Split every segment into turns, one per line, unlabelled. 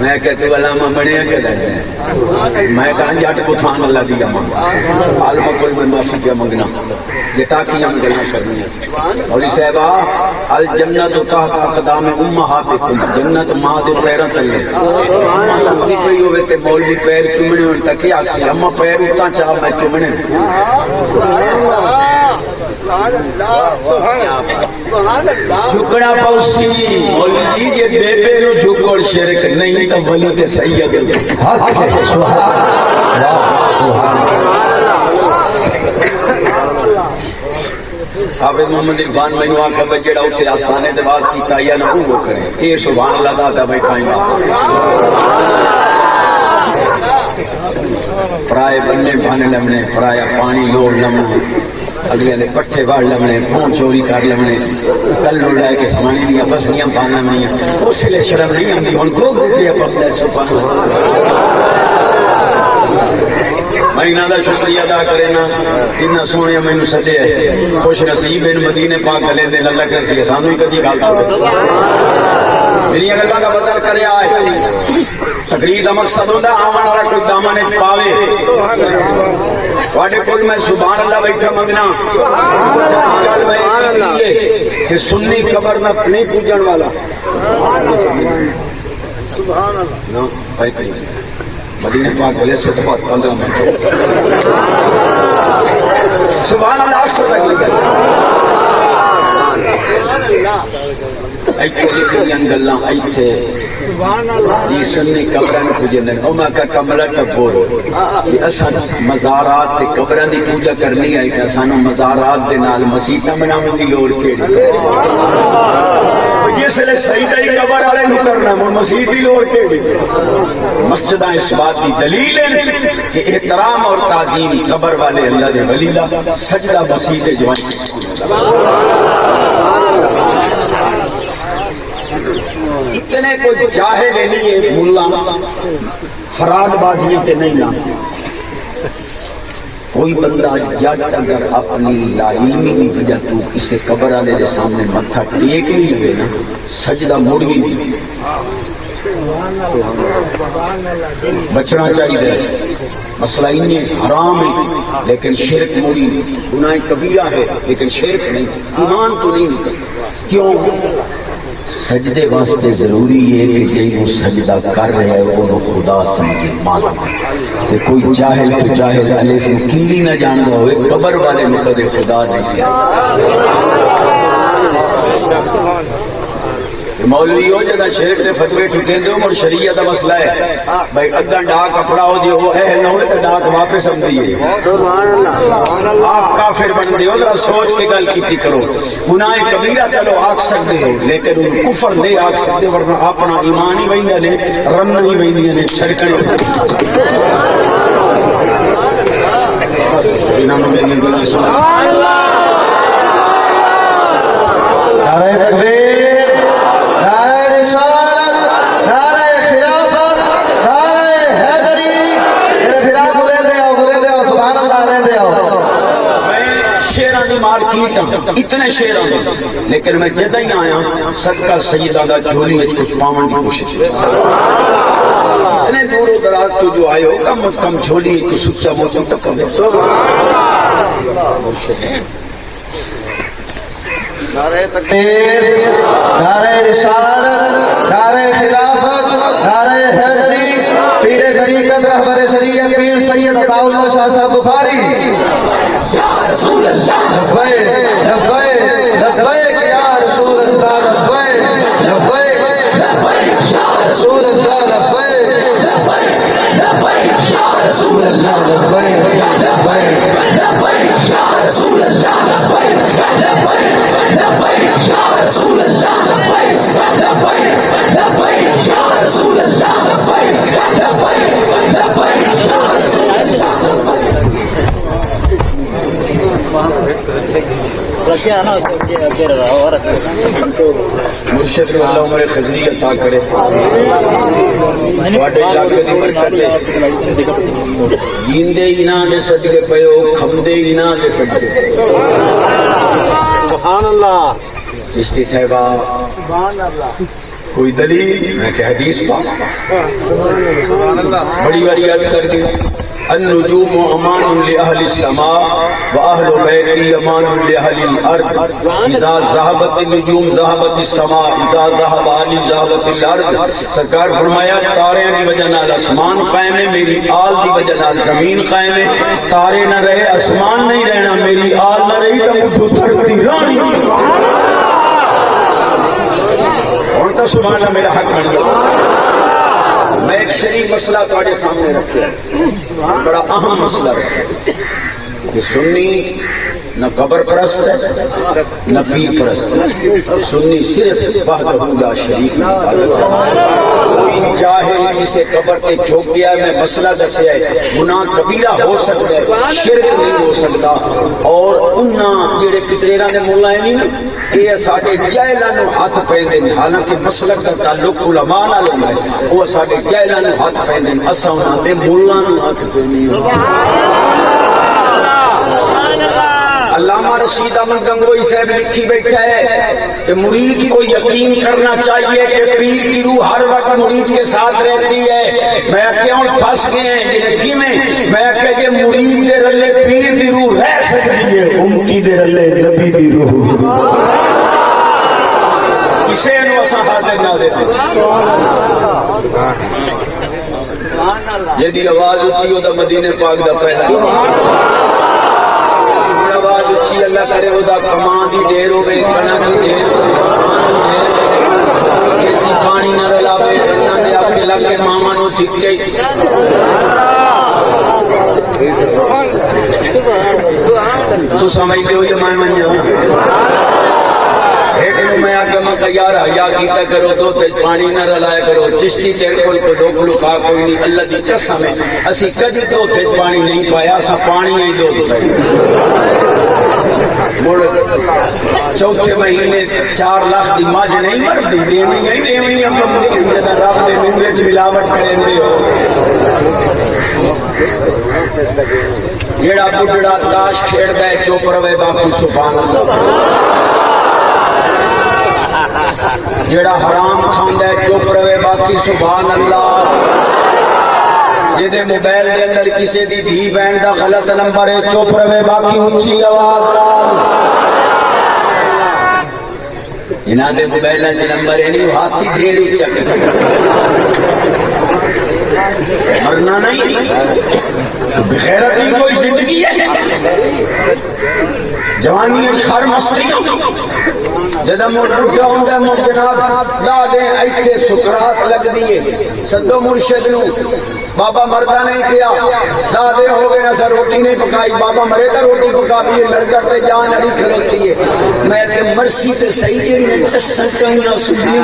میں کہتے علامہ بنے کہ میں کہا جٹ کو تھان اللہ دیا مانگا عالم کل میں معافی کیا منگنا یہ تاکہ ہم گلا کرنی ہے اور صاحبہ الجنت تحت اقدام امہاتکم جنت ماں دے پیراں تلے اماں سمجھی کوئی ہوئے کہ مولوی پیر چومنے ہونے تک ہی آکسی اماں پیر اتنا چاہ میں چومنے جھکڑا پوسی مولوی جی یہ بے بے نو جھک اور شرک نہیں تو ولی کے سید حافظ محمد عرفان میں نوا کا بجڑا اٹھے آستانے دے باز کی تایا نہ وہ کرے اے سبحان اللہ دا بھائی کھائیں بات پرائے بننے بھانے لمنے پرایا پانی لوڑ لمنے اگلے نے پٹھے باڑ لمنے پون چوری کر لمنے کل لوڑ لائے کہ سمانی دیا بسنیاں پان لمنی اس لئے شرم نہیں ہم دی ان کو گھٹیا پڑھتا ہے سبحان اللہ میں نہ شکریہ ادا کرے نا اتنا سونے میں نو سجے ہے خوش نصیب ان مدینے پاک گلے دے اللہ کر سی سانو ہی کدی گال چھوڑے میری گلاں دا بدل کرے آئے تقریر دا مقصد ہوندا آون والا کوئی دامن وچ پاوے واڈے کول میں سبحان اللہ بیٹھا منگنا گل میں یہ کہ سنی قبر میں نہیں پوجن والا سبحان اللہ نا بھائی مدینہ پاک گلے سے تو بہت 15 منٹ سبحان اللہ اکثر تک لگا ایتھے لکھیاں گلاں ایتھے یہ سنی قبراں نوں پوجندے او میں کہ کملا ٹبور یہ اساں مزارات تے قبراں دی پوجا کرنی ہے کہ سانو مزارات دے نال مسیتاں بناون دی لوڑ کیڑی جس لئے سیدہ قبر والے نوں کرنا ہے مسجد دی لوڑ کیڑی مسجداں اس بات کی دلیل ہے کہ احترام اور تعظیم قبر والے اللہ دے ولی دا سجدہ مسجد جوان اتنے کوئی جاہل نہیں ہے ملا فراد بازی تے نہیں نہ کوئی بندہ جٹ اگر اپنی لا علمی کی وجہ تو کسی قبر والے کے سامنے متھا ٹیک نہیں لگے نا سجدہ مڑ بھی نہیں بچنا چاہیے مسئلہ انہیں حرام ہے لیکن شرک موڑی گناہ کبیرہ ہے لیکن شرک نہیں ایمان تو نہیں کیوں سجدے واسطے ضروری ہے کہ جی وہ سجدہ کر رہے ہیں وہ خدا سمجھے مانا کہ کوئی جاہل تو جاہل الف کلی نہ جان رہا ہوئے قبر والے میں کدے خدا نہیں سمجھے مولوی ہو جگہ شرک تے فتوے ٹھکے دو اور شریعت دا مسئلہ ہے بھائی اگا ڈاک کپڑا ہو جو وہ اہل نہ ہوئے تو ڈاک واپس ہم دیئے آپ کافر بن دے ہو ذرا سوچ کے گل کیتی کرو گناہ کبیرہ چلو آگ سکتے ہو لیکن ان کفر نہیں آگ سکتے ورنہ اپنا ایمان ہی وہی نے رن ہی وہی نے چھڑکنے انہوں نے میری گناہ سبحان اللہ نعرہ تکبیر اتنے شیر آنے لیکن میں جدہ ہی آیا صدقہ سیدہ دا جھولی میں کچھ پاون کی کوشش اتنے دور و دراز تو جو آئے ہو کم از کم جھولی کو سچا موتوں تک کرو نعرہ تکبیر نعرہ رسالت نعرہ خلافت نعرہ حیدری پیر طریقت رہبر شریعت پیر سید عطا اللہ شاہ صاحب بخاری یا رسول اللہ لبیک لبیک لبیک یا رسول اللہ لبیک لبیک لبیک یا رسول اللہ لبیک لبیک لبیک یا رسول اللہ لبیک لبیک لبیک یا رسول اللہ لبیک لبیک لبیک یا رسول اللہ لبیک لبیک لبیک یا رسول اللہ لبیک لبیک لبیک یا رسول اللہ مرشد اللہ عمر خضری عطا کرے واڈے علاقے دی برکت جیندے اینا دے صدقے پیو کھمدے اینا دے صدقے سبحان اللہ چشتی صاحبہ سبحان اللہ
کوئی دلیل؟ میں کہ حدیث پاک بڑی بڑی عرض کر کے النجوم امان لاہل السماء واہل بیتی امان لاہل الارض اذا ذهبت النجوم ذهبت السماء اذا ذهب علی ذهبت الارض. سرکار فرمایا تارے دی وجہ نال آسمان قائم ہے، میری آل دی وجہ نال زمین قائم ہے. تارے نہ رہے آسمان نہیں رہنا، میری آل نہ رہی تو مٹھو دھرتی رانی. ہن تو سبحان اللہ میرا حق بن گیا. میں ایک شریف مسئلہ تھوڑے سامنے رکھا، بڑا اہم مسئلہ رکھا کہ سنی نہ قبر پرست ہے نہ پیر پرست ہے. سنی صرف وحدہ لا شریک کی عبادت کرتا ہے. کوئی چاہے کسی قبر پہ جھک گیا، میں مسئلہ دسیا ہے، گناہ کبیرہ ہو سکتا ہے، شرک نہیں ہو سکتا. اور انہاں جڑے پتریراں دے مولا نہیں نا، یہ ساڈے جاہلاں نوں ہاتھ پیندے نے، حالانکہ مسلک دا تعلق علماء نال ہوندا ہے، وہ ساڈے جاہلاں نوں ہاتھ پیندے نے، اساں انہاں دے مولا نوں ہاتھ پیندے. علامہ رشید احمد گنگوئی صاحب لکھی بیٹھا ہے کہ مرید کو یقین کرنا چاہیے کہ پیر کی روح ہر وقت مرید کے ساتھ رہتی ہے. میں کیوں پھنس گئے ہیں جنہیں کیویں؟ میں کہ یہ مرید دے رلے پیر دی روح رہ سکتی ہے، امتی دے رلے نبی دی روح کسے نو اساں حاضر نہ دیتے. جدی آواز اچھی ہو دا مدینے پاک دا پہلا آواز اچھی اللہ کرے وہ دا کمان دی ڈیر ہوے، کنا کی ڈیر ہوے، کھیتی پانی نہ رلاوے، رنگاں دے آپ کے لگ کے ماما نو دکھ گئی. تو سمجھ دے ہو یہ میں منجا ایک نو میں آگے میں یار حیا کیتا کرو تو تے پانی نہ رلایا کرو. چشتی تیرے کول کو ڈوک لکا کوئی نہیں، اللہ دی قسم ہے اسی کدی تو تے پانی نہیں پایا، اسا پانی ہی ڈوک پائے. چوتھے مہینے 4 لاکھ دی ماج نہیں مرتی، دیونی نہیں دیونی اپنی جدا رب دے نمبر چ ملاوٹ کریں دے ہو. جیڑا بڈڑا تاش کھیڑدا ہے چپ رہے باقی سبحان اللہ. جیڑا حرام کھاندا ہے چپ رہے باقی سبحان اللہ. جدے موبائل دے اندر کسی دی دھی بہن دا غلط نمبر ہے چپ رہے باقی اونچی آواز نال. انہاں دے موبائل دے نمبر ہے نہیں، ہاتھی ڈھیر اونچا مرنا نہیں. بغیرتی کوئی زندگی ہے؟ جوانی خر مستی جدہ مڑ اٹھا ہوندا مڑ جناب دا دے ایتھے سکرات لگ دیے سدو مرشد نو. بابا مردا نہیں کیا دا دے ہو گئے نہ سر روٹی نہیں پکائی، بابا مرے تا روٹی پکا بھی لڑکٹ تے جان علی کھلوتی ہے. میں تے مرسی تے صحیح جڑی نے چسن چاہیے سنی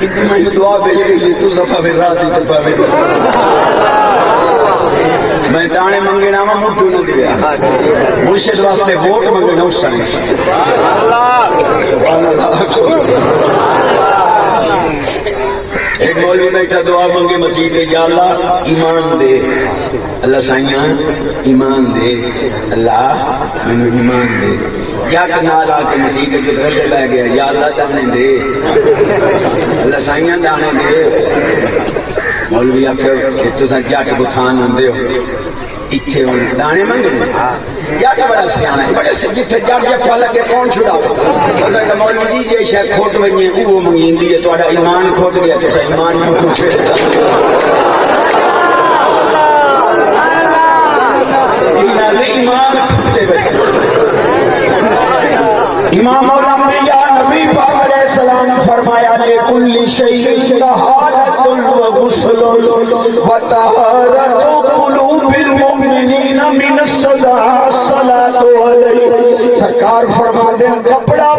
کتنی میں دعا بھیج گئی تو دفعہ پھر رات ہی دفعہ پھر میں دانے منگے نامہ مٹھو نہ دیا مرشد واسطے ووٹ منگے نہ اس سائیں. سبحان اللہ. ایک مولوی بیٹھا دعا منگے مسجد کے، یا اللہ ایمان دے، اللہ سائیاں ایمان دے، اللہ میں ایمان دے. کیا نال آ کے مسیح کے گھر بہ گیا، یا اللہ دانے دے، اللہ سائیاں دانے دے. مولوی آخر کہ تصا جٹ کو تھان آدھے ہو اتنے ہوں دانے منگنے. جٹ بڑا سیاح ہے، بڑے جتنے جٹ جفا لگے کون چھڑا. مولوی جی جی شاید کھوٹ بجے وہ منگی ہے، تا ایمان کھوٹ گیا تو ایمان ایمان کھوٹتے بیٹھے. امام الانبیاء نبی پاک علیہ السلام نے فرمایا لکل شیء طہارۃ و غسل و طہارۃ قلوب المؤمنین من الصلاۃ علیہ. سرکار فرماتے ہیں کپڑا